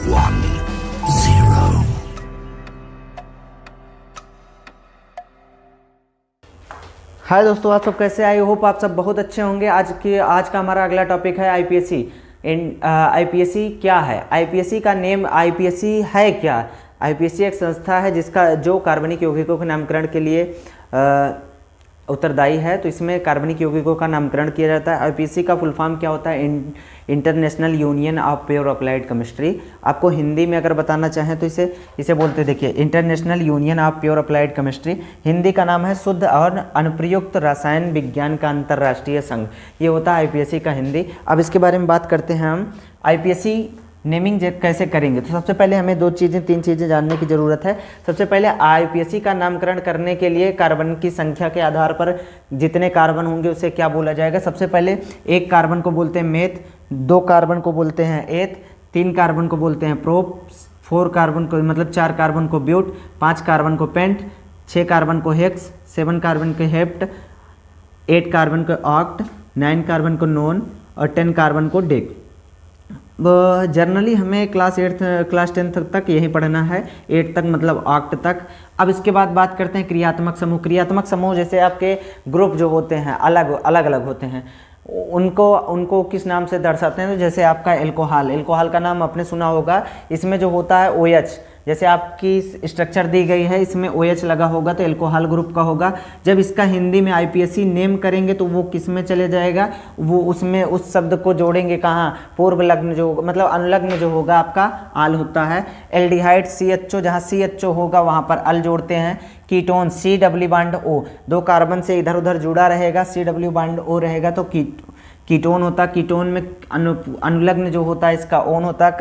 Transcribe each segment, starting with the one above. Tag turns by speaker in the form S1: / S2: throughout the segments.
S1: 0.
S2: हाय दोस्तों, आप सब कैसे? आई होप आप सब बहुत अच्छे होंगे। आज का हमारा अगला टॉपिक है आईपीएससी। आईपीएससी क्या है? आईपीएससी का नेम आईपीएससी है क्या? आईपीएससी एक संस्था है जो कार्बनिक यौगिकों के नामकरण के लिए उत्तरदायी है। तो इसमें कार्बनिक यौगिकों का नामकरण किया जाता है। आईपीएससी का फुल फॉर्म क्या होता है? International union of pure applied chemistry. आपको हिंदी में अगर बताना चाहें तो इसे बोलते, देखिए, international union of pure applied chemistry. Hindi का नाम है शुद्ध और अनुप्रयुक्त रसायन विज्ञान का अंतर्राष्ट्रीय संघ। ये होता है आईपीएससी का हिंदी। अब इसके बारे में बात करते हैं हम। आईपीएससी नेमिंग कैसे करेंगे? तो सबसे पहले हमें तीन चीज़ें जानने की ज़रूरत है। सबसे पहले आईपीएससी का नामकरण करने के लिए कार्बन की संख्या के आधार पर जितने कार्बन होंगे उसे क्या बोला जाएगा? सबसे पहले एक कार्बन को बोलते हैं मेथ, 2 कार्बन को बोलते हैं एथ, 3 कार्बन को बोलते हैं प्रोप, 4 कार्बन को मतलब 4 कार्बन को ब्यूट, 5 कार्बन को पेंट, 6 कार्बन को हेक्स, 7 कार्बन को हेप्ट, 8 कार्बन को ऑक्ट, 9 कार्बन को नॉन और 10 कार्बन को डेक। जनरली हमें क्लास 10 तक यही पढ़ना है, 8 तक मतलब ऑक्ट तक। अब इसके बाद बात करते हैं क्रियात्मक समूह। क्रियात्मक समूह जैसे आपके ग्रुप जो होते हैं अलग अलग होते हैं, उनको किस नाम से दर्शाते हैं? तो जैसे आपका एल्कोहल का नाम आपने सुना होगा। इसमें जो होता है OH, जैसे आपकी स्ट्रक्चर दी गई है इसमें OH लगा होगा तो एल्कोहल ग्रुप का होगा। जब इसका हिंदी में आईपीएससी नेम करेंगे तो वो किस में चले जाएगा? वो उसमें उस शब्द को जोड़ेंगे कहाँ? पूर्व लग्न जो मतलब अनुलग्न जो होगा आपका आल होता है। एल्डिहाइड CHO, जहाँ CHO होगा वहाँ पर अल जोड़ते हैं। Ketone CW bond O, 2 carbon से इधर उधर जुड़ा रहेगा, CW बॉन्ड O रहेगा तो कीटोन होता। कीटोन में अनुलग्न जो होता है इसका ओन होता है।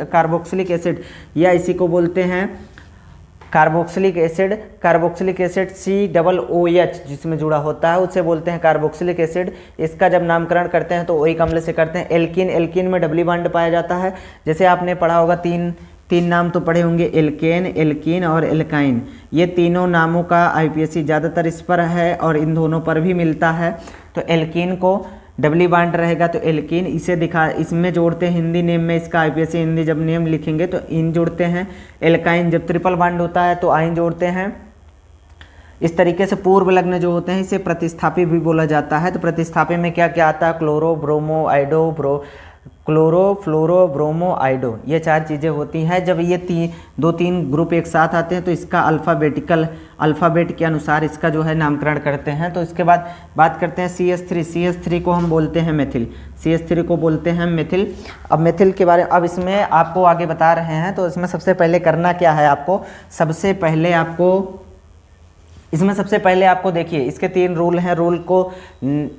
S2: कार्बोक्सिलिक एसिड या इसी को बोलते हैं carboxylic acid. Carboxylic acid COOH जिसमें जुड़ा होता है उसे बोलते हैं कार्बोक्सिलिक एसिड। इसका जब नामकरण करते हैं तो ओइक अम्ल से करते हैं। एल्कीन में डबली बॉन्ड पाया जाता है। जैसे आपने पढ़ा होगा तीन नाम तो पढ़े होंगे, एल्कीन और एल्काइन। ये तीनों नामों का आईपीएससी ज़्यादातर इस पर है और इन दोनों पर भी मिलता है। तो एल्कीन को डबली बॉन्ड रहेगा तो एल्कीन, इसमें जोड़ते हैं हिंदी नेम में। इसका आईपीएससी हिंदी जब नेम लिखेंगे तो इन जोड़ते हैं। एल्काइन जब ट्रिपल बॉन्ड होता है तो आइन जोड़ते हैं। इस तरीके से पूर्व लग्न जो होते हैं इसे प्रतिस्थापी भी बोला जाता है। तो प्रतिस्थापी में क्या क्या आता है? क्लोरो, फ्लोरो, ब्रोमो, आइडो, ये 4 चीज़ें होती हैं। जब ये 2-3 ग्रुप एक साथ आते हैं तो इसका अल्फ़ाबेट के अनुसार इसका जो है नामकरण करते हैं। तो इसके बाद बात करते हैं CH3 को हम बोलते हैं मेथिल। CH3 को बोलते हैं मेथिल। अब मेथिल के बारे में अब इसमें आपको आगे बता रहे हैं। तो इसमें सबसे पहले करना क्या है आपको? इसमें सबसे पहले आपको देखिए इसके 3 रूल हैं। रूल को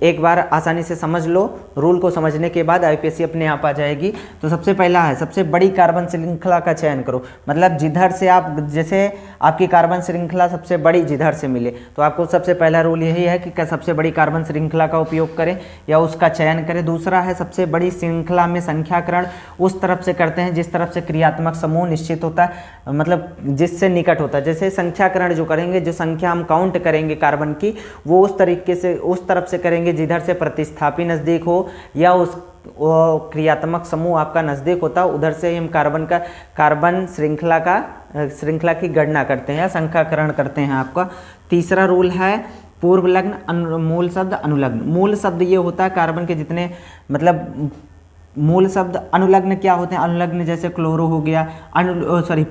S2: एक बार आसानी से समझ लो। रूल को समझने के बाद आईपीएससी अपने आप आ जाएगी। तो सबसे पहला है सबसे बड़ी कार्बन श्रृंखला का चयन करो। मतलब जिधर से जैसे आपकी कार्बन श्रृंखला सबसे बड़ी जिधर से मिले तो आपको सबसे पहला रूल यही है कि सबसे बड़ी कार्बन श्रृंखला का उपयोग करें या उसका चयन करें। दूसरा है सबसे बड़ी श्रृंखला में संख्याकरण उस तरफ से करते हैं जिस तरफ से क्रियात्मक समूह निश्चित होता है, मतलब जिससे निकट होता है। जैसे संख्याकरण जो करेंगे, जो संख्या हम काउंट करेंगे कार्बन की, वो उस तरीके से उस तरफ से करेंगे जिधर से प्रतिस्थापी नज़दीक हो या वो क्रियात्मक समूह आपका नज़दीक होता है, उधर से हम कार्बन श्रृंखला की गणना करते हैं या संख्याकरण करते हैं। आपका तीसरा रूल है पूर्व लग्न मूल शब्द अनुलग्न। मूल शब्द ये होता है कार्बन के जितने मतलब मूल शब्द। अनुलग्न क्या होते हैं? अनुलग्न जैसे क्लोरो हो गया,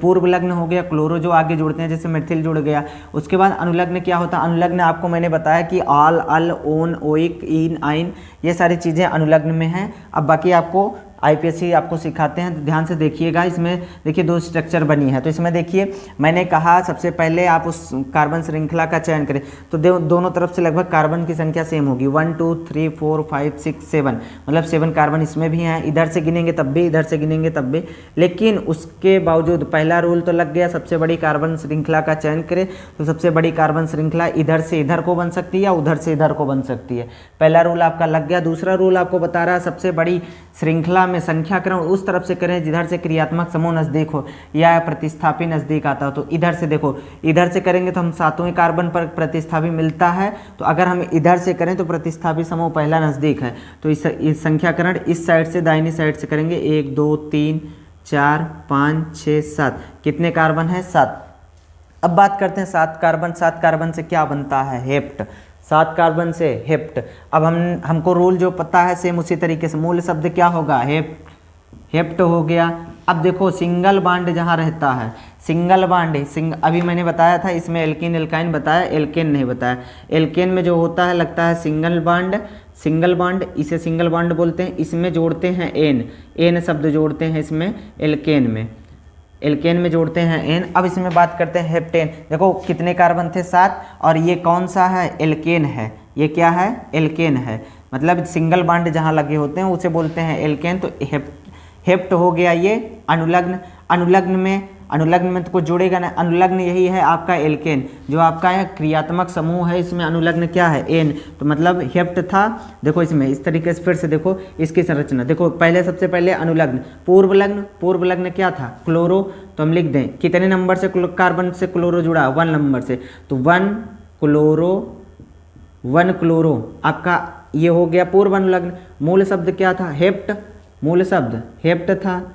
S2: पूर्व लग्न हो गया क्लोरो जो आगे जोड़ते हैं, जैसे मेथिल जुड़ गया। उसके बाद अनुलग्न क्या होता है? अनुलग्न आपको मैंने बताया कि ऑल, अल, ओन, ओइक, इन, आइन, ये सारी चीज़ें अनुलग्न में हैं। अब बाकी आपको आईपीएससी आपको सिखाते हैं, तो ध्यान से देखिएगा। इसमें देखिए 2 स्ट्रक्चर बनी है। तो इसमें देखिए मैंने कहा सबसे पहले आप उस कार्बन श्रृंखला का चयन करें तो दोनों तरफ से लगभग कार्बन की संख्या सेम होगी। 1 2 3 4 5 6 7 मतलब 7 कार्बन इसमें भी हैं। इधर से गिनेंगे तब भी, इधर से गिनेंगे तब भी। लेकिन उसके बावजूद पहला रूल तो लग गया, सबसे बड़ी कार्बन श्रृंखला का चयन करें तो सबसे बड़ी कार्बन श्रृंखला इधर से इधर को बन सकती है या उधर से इधर को बन सकती है। पहला रूल आपका लग गया। दूसरा रूल आपको बता रहा है सबसे बड़ी श्रृंखला में संख्याकरण उस तरफ से करें जिधर से क्रियात्मक समूह नज़दीक हो या प्रतिस्थापी नज़दीक आता हो। तो इधर से देखो, इधर से करेंगे तो हम 7वें कार्बन पर प्रतिस्थापी मिलता है, तो अगर हम इधर से करें तो प्रतिस्थापी समूह पहला नज़दीक है। तो इस संख्याकरण इस साइड से दाहिनी साइड से करेंगे 1 2 3 4 5 6 7, कितने कार्बन है? 7। अब बात करते हैं 7 कार्बन। 7 कार्बन से क्या बनता है? हेप्ट। 7 कार्बन से हेप्ट। अब हमको रूल जो पता है सेम उसी तरीके से मूल शब्द क्या होगा? हेप्ट हो गया। अब देखो सिंगल बॉन्ड जहाँ रहता है, सिंगल बॉन्ड अभी मैंने बताया था इसमें एल्कीन एल्काइन बताया, एल्केन नहीं बताया। एल्केन में जो होता है लगता है सिंगल बॉन्ड, इसे सिंगल बॉन्ड बोलते हैं। इसमें जोड़ते हैं एन शब्द जोड़ते हैं इसमें एल्केन में जोड़ते हैं एन। अब इसमें बात करते हैं हेप्टेन। देखो कितने कार्बन थे? 7। और ये कौन सा है? एल्केन है। ये क्या है? एल्केन है। मतलब सिंगल बॉन्ड जहाँ लगे होते हैं उसे बोलते हैं एल्केन। तो हेप्ट हो गया ये अनुलग्न। अनुलग्न में तो कुछ जुड़ेगा ना, अनुलग्न यही है आपका एल्केन। जो आपका है क्रियात्मक समूह है इसमें अनुलग्न क्या है? एन। तो मतलब हेप्ट था। देखो इसमें इस तरीके से फिर से देखो इसकी संरचना देखो। पहले सबसे पहले अनुलग्न। पूर्वलग्न क्या था? क्लोरो। तो हम लिख दें कितने नंबर से कार्बन से क्लोरो जुड़ा? 1 नंबर से। तो 1 क्लोरो आपका ये हो गया पूर्व अनुलग्न। मूल शब्द क्या था? हेप्ट। मूल शब्द हेप्ट था,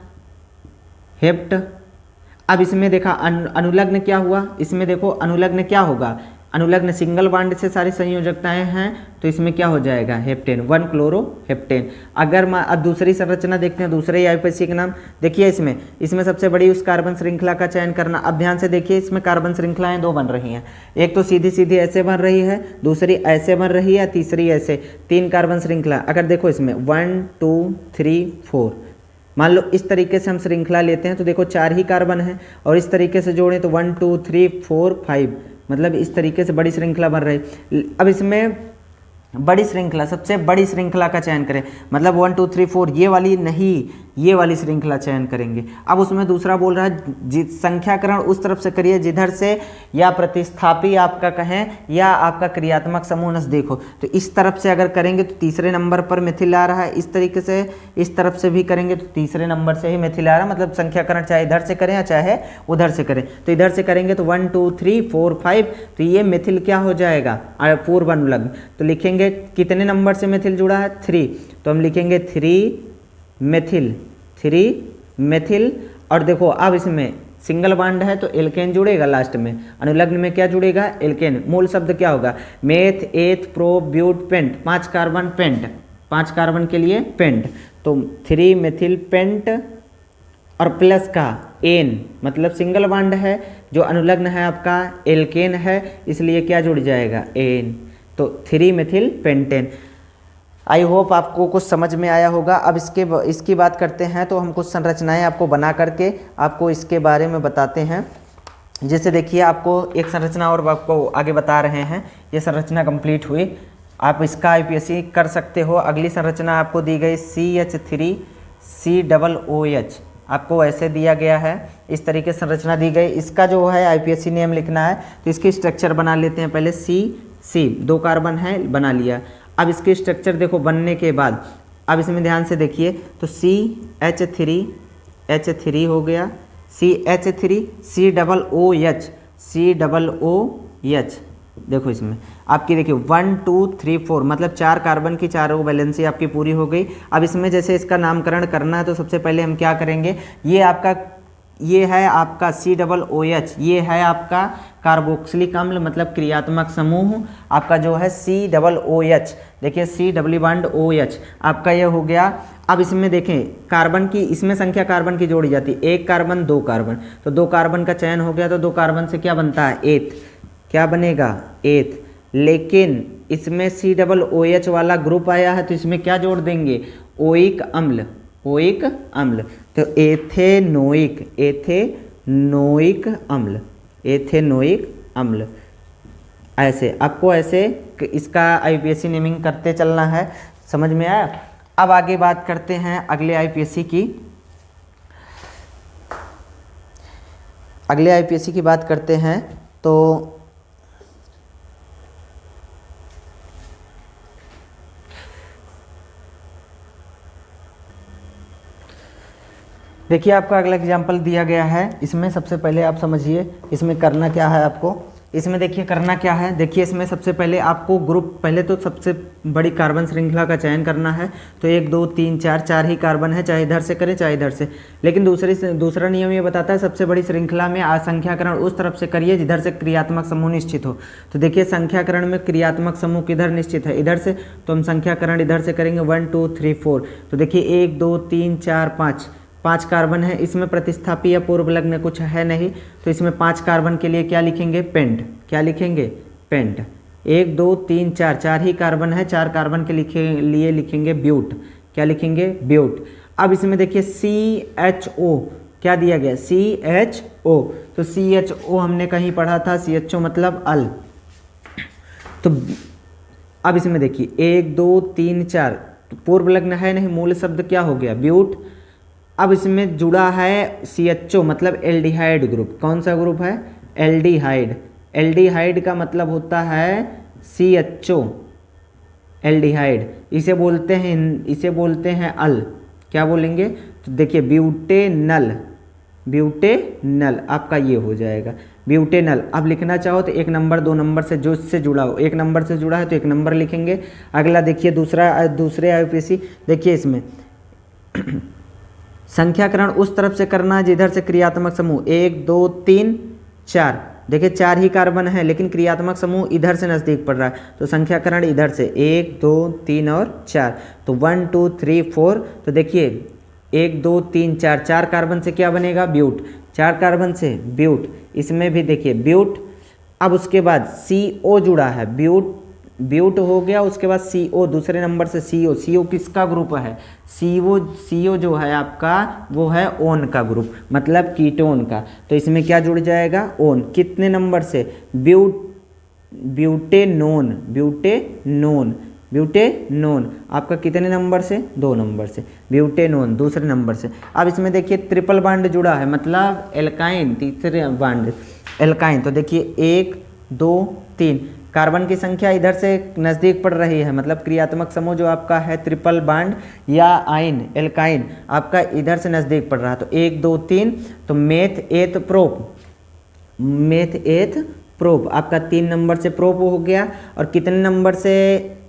S2: हेप्ट। अब इसमें देखा अनुलग्न क्या हुआ? इसमें देखो अनुलग्न क्या होगा? अनुलग्न सिंगल बॉन्ड से सारी संयोजकताएं हैं तो इसमें क्या हो जाएगा? हेप्टेन। 1 chloro heptane. अगर अब दूसरी संरचना देखते हैं, दूसरे आईपीएसी के नाम देखिए। इसमें सबसे बड़ी उस कार्बन श्रृंखला का चयन करना। अब ध्यान से देखिए इसमें कार्बन श्रृंखलाएं 2 बन रही हैं। एक तो सीधी सीधी ऐसे बन रही है, दूसरी ऐसे बन रही है, तीसरी ऐसे। 3 कार्बन श्रृंखला। अगर देखो इसमें 1 2 3 4, मान लो इस तरीके से हम श्रृंखला लेते हैं तो देखो 4 ही कार्बन है। और इस तरीके से जोड़ें तो 1 2 3 4 5, मतलब इस तरीके से बड़ी श्रृंखला बन रही। अब इसमें बड़ी श्रृंखला, सबसे बड़ी श्रृंखला का चयन करें। मतलब 1 2 3 4 ये वाली नहीं, ये वाली श्रृंखला चयन करेंगे। अब उसमें दूसरा बोल रहा है संख्याकरण उस तरफ से करिए जिधर से या प्रतिस्थापी आपका कहें या आपका क्रियात्मक समूह देखो। तो इस तरफ से अगर करेंगे तो तीसरे नंबर पर मिथिल आ रहा है। इस तरीके से इस तरफ से भी करेंगे तो तीसरे नंबर से ही मिथिल आ रहा है। मतलब संख्याकरण चाहे इधर से करें या चाहे उधर से करें। तो इधर से करेंगे तो 1 2 3 4 5, तो ये मिथिल क्या हो जाएगा? पूर्व अनुलग्न। तो लिखेंगे कितने नंबर से मिथिल जुड़ा है? 3। तो हम लिखेंगे 3 मेथिल। और देखो अब इसमें सिंगल बॉन्ड है तो एल्केन जुड़ेगा लास्ट में। अनुलग्न में क्या जुड़ेगा? एल्केन। मूल शब्द क्या होगा? Meth eth prop but pent. 5 carbon pent, 5 carbon के लिए पेंट। तो 3 मेथिल पेंट और प्लस का एन, मतलब सिंगल बॉन्ड है। जो अनुलग्न है आपका एल्केन है, इसलिए क्या जुड़ जाएगा? एन। तो 3 मेथिल पेंटेन। आई होप आपको कुछ समझ में आया होगा। अब इसकी बात करते हैं तो हम कुछ संरचनाएं आपको बना करके आपको इसके बारे में बताते हैं। जैसे देखिए आपको एक संरचना और आपको आगे बता रहे हैं। ये संरचना कंप्लीट हुई, आप इसका आईपीएससी कर सकते हो। अगली संरचना आपको दी गई CH3COOH, आपको ऐसे दिया गया है। इस तरीके से संरचना दी गई। इसका जो है आईपीएससी नेम लिखना है तो इसकी स्ट्रक्चर बना लेते हैं। पहले C 2 कार्बन है, बना लिया। अब इसकी स्ट्रक्चर देखो बनने के बाद, अब इसमें ध्यान से देखिए तो CH3 हो गया, CH3 COOH। देखो इसमें आपकी देखिए 1 2 3 4, मतलब 4 कार्बन की चारों वैलेंसी आपकी पूरी हो गई। अब इसमें जैसे इसका नामकरण करना है तो सबसे पहले हम क्या करेंगे? ये है आपका COOH, ये है आपका कार्बोक्सिलिक अम्ल, मतलब क्रियात्मक समूह आपका जो है COOH। देखिए C डबल बॉन्ड OH आपका ये हो गया। अब इसमें देखें कार्बन की, इसमें संख्या कार्बन की जोड़ी जाती है। 1 कार्बन 2 कार्बन, तो 2 कार्बन का चयन हो गया। तो 2 कार्बन से क्या बनता है? एथ। क्या बनेगा? एथ। लेकिन इसमें COOH वाला ग्रुप आया है तो इसमें क्या जोड़ देंगे? ओइक अम्ल। तो एथेनोइक अम्ल। ऐसे आपको ऐसे इसका आईपीएससी नेमिंग करते चलना है। समझ में आया? अब आगे बात करते हैं अगले आईपीएससी की। अगले आईपीएससी की बात करते हैं तो देखिए आपका अगला एग्जाम्पल दिया गया है। इसमें सबसे पहले आप समझिए इसमें करना क्या है आपको। इसमें देखिए करना क्या है, देखिए इसमें सबसे पहले आपको ग्रुप, पहले तो सबसे बड़ी कार्बन श्रृंखला का चयन करना है। तो 1 2 3 4 4 ही कार्बन है, चाहे इधर से करें चाहे इधर से। लेकिन दूसरा नियम ये बताता है सबसे बड़ी श्रृंखला में संख्याकरण उस तरफ से करिए जिधर से क्रियात्मक समूह निश्चित हो। तो देखिए संख्याकरण में क्रियात्मक समूह किधर निश्चित है, इधर से, तो हम संख्याकरण इधर से करेंगे 1 2 3 4। तो देखिए 1 2 3 4 5 कार्बन है। इसमें प्रतिस्थापी या पूर्वलग्न कुछ है नहीं, तो इसमें 5 कार्बन के लिए क्या लिखेंगे, पेंट। क्या लिखेंगे, पेंट। 1 2 3 4 4 ही कार्बन है, 4 कार्बन के लिए लिखेंगे ब्यूट। क्या लिखेंगे, ब्यूट। अब इसमें देखिए CHO क्या दिया गया, CHO। तो CHO हमने कहीं पढ़ा था, CHO मतलब अल। तो अब इसमें देखिए 1 2 3 4 पूर्वलग्न है नहीं, मूल शब्द क्या हो गया, ब्यूट। अब इसमें जुड़ा है CHO मतलब एल्डिहाइड ग्रुप। कौन सा ग्रुप है, एल्डिहाइड। एल्डिहाइड का मतलब होता है CHO, एल्डिहाइड। इसे बोलते हैं अल। क्या बोलेंगे, तो देखिए ब्यूटेनल। ब्यूटेनल आपका ये हो जाएगा, ब्यूटेनल। अब लिखना चाहो तो 1 नंबर 2 नंबर से जो इससे जुड़ा हो, 1 नंबर से जुड़ा है तो 1 नंबर लिखेंगे। अगला देखिए दूसरे IUPAC, देखिए इसमें संख्याकरण उस तरफ से करना है जिधर से क्रियात्मक समूह 1 2 3 4। देखिए 4 ही कार्बन है, लेकिन क्रियात्मक समूह इधर से नज़दीक पड़ रहा है, तो संख्याकरण इधर से 1 2 3 और 4। तो 1 2 3 4। तो देखिए 1 2 3 4, 4 कार्बन से क्या बनेगा, ब्यूट। 4 कार्बन से ब्यूट। इसमें भी देखिए ब्यूट। अब उसके बाद CO जुड़ा है, ब्यूट हो गया। उसके बाद CO, दूसरे नंबर से CO किसका ग्रुप है, CO जो है आपका वो है ओन का ग्रुप, मतलब कीटोन का। तो इसमें क्या जुड़ जाएगा, ओन। कितने नंबर से, ब्यूटेनोन आपका कितने नंबर से, 2 नंबर से, ब्यूटेनोन दूसरे नंबर से। अब इसमें देखिए ट्रिपल बॉन्ड जुड़ा है, मतलब एल्काइन, तीसरे बॉन्ड एल्काइन। तो देखिए 1 2 3 कार्बन की संख्या इधर से नज़दीक पड़ रही है, मतलब क्रियात्मक समूह जो आपका है ट्रिपल बॉन्ड या आइन एल्काइन आपका इधर से नज़दीक पड़ रहा है। तो 1 2 3, तो मेथ एथ प्रोप आपका 3 नंबर से प्रोप हो गया। और कितने नंबर से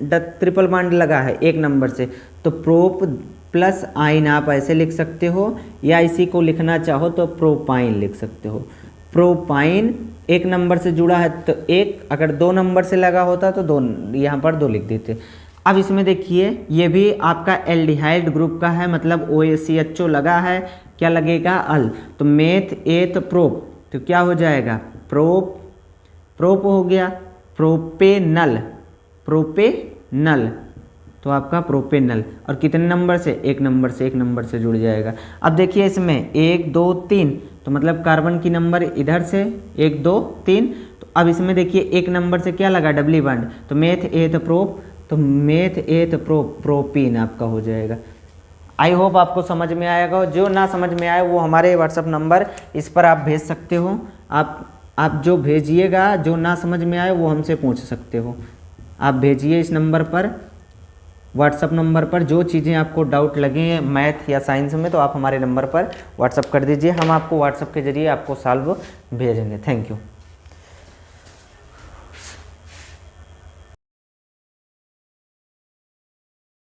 S2: ट्रिपल बॉन्ड लगा है, 1 नंबर से। तो प्रोप प्लस आइन आप ऐसे लिख सकते हो, या इसी को लिखना चाहो तो प्रोपाइन लिख सकते हो। प्रोपाइन 1 नंबर से जुड़ा है तो 1, अगर 2 नंबर से लगा होता तो 2, यहाँ पर 2 लिख देते। अब इसमें देखिए ये भी आपका एल्डिहाइड ग्रुप का है, मतलब OCHO लगा है, क्या लगेगा, अल। तो मेथ एथ प्रोप, तो क्या हो जाएगा, प्रोप हो गया। प्रोपेनल, तो आपका प्रोपेनल। और कितने नंबर से, 1 नंबर से जुड़ जाएगा। अब देखिए इसमें 1 2 3, तो मतलब कार्बन की नंबर इधर से 1 2 3। तो अब इसमें देखिए 1 नंबर से क्या लगा, डबली बॉन्ड। तो मेथ एथ प्रोप, तो मेथ एथ प्रोपीन आपका हो जाएगा। आई होप आपको समझ में आएगा। जो ना समझ में आए वो हमारे व्हाट्सअप नंबर, इस पर आप भेज सकते हो। आप जो भेजिएगा, जो ना समझ में आए वो हमसे पूछ सकते हो। आप भेजिए इस नंबर पर, व्हाट्सअप नंबर पर, जो चीज़ें आपको डाउट लगे मैथ या साइंस में, तो आप हमारे नंबर पर व्हाट्सअप कर दीजिए। हम आपको व्हाट्सअप के जरिए आपको सॉल्व भेजेंगे। Thank you.